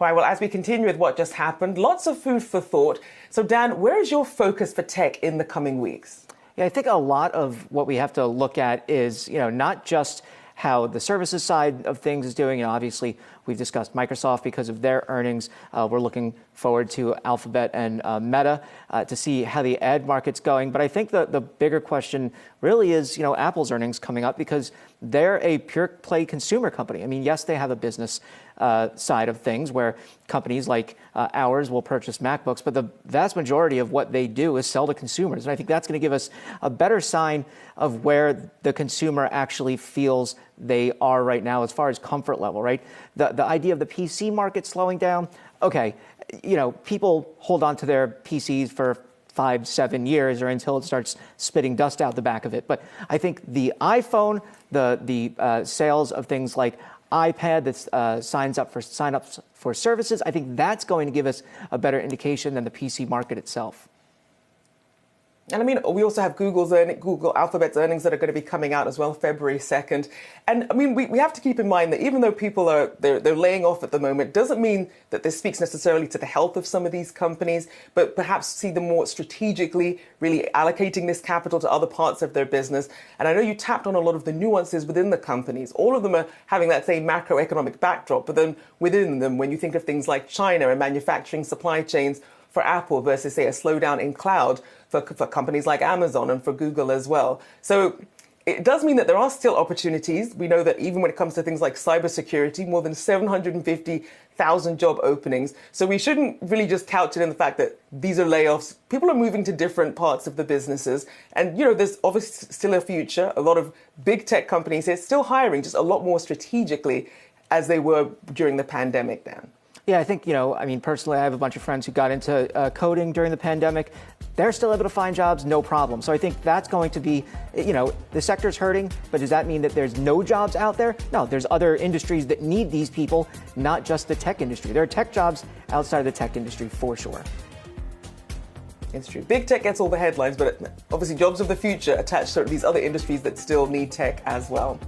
All right, well, as we continue with what just happened, lots of food for thought. So, Dan, where is your focus for tech in the coming weeks? Yeah, I think a lot of what we have to look at is, not just how the services side of things is doing. Obviously, we've discussed Microsoft because of their earnings. We're looking forward to Alphabet and Meta to see how the ad market's going. But I think the bigger question really is, Apple's earnings coming up because they're a pure play consumer company. I mean, yes, they have a business side of things where companies like ours will purchase MacBooks, but the vast majority of what they do is sell to consumers. And I think that's going to give us a better sign of where the consumer actually feels they are right now as far as comfort level, right? The idea of the PC market slowing down, okay, people hold on to their PCs for 5-7 years or until it starts spitting dust out the back of it. But I think the iPhone, the sales of things like iPad that sign-ups for services, I think that's going to give us a better indication than the PC market itself. And I mean, we also have Google Alphabet's earnings that are going to be coming out as well, February 2nd. And I mean, we have to keep in mind that even though people they're laying off at the moment, doesn't mean that this speaks necessarily to the health of some of these companies, but perhaps see them more strategically, really allocating this capital to other parts of their business. And I know you tapped on a lot of the nuances within the companies. All of them are having that same macroeconomic backdrop, but then within them, when you think of things like China and manufacturing supply chains for Apple versus, say, a slowdown in cloud for companies like Amazon and for Google as well. So it does mean that there are still opportunities. We know that even when it comes to things like cybersecurity, more than 750,000 job openings. So we shouldn't really just couch it in the fact that these are layoffs. People are moving to different parts of the businesses. And, there's obviously still a future. A lot of big tech companies here still hiring, just a lot more strategically as they were during the pandemic, Dan. Yeah, I think, personally, I have a bunch of friends who got into coding during the pandemic. They're still able to find jobs, no problem. So I think that's going to be, the sector's hurting, but does that mean that there's no jobs out there? No, there's other industries that need these people, not just the tech industry. There are tech jobs outside of the tech industry for sure. It's true. Big tech gets all the headlines, but obviously jobs of the future attached to these other industries that still need tech as well.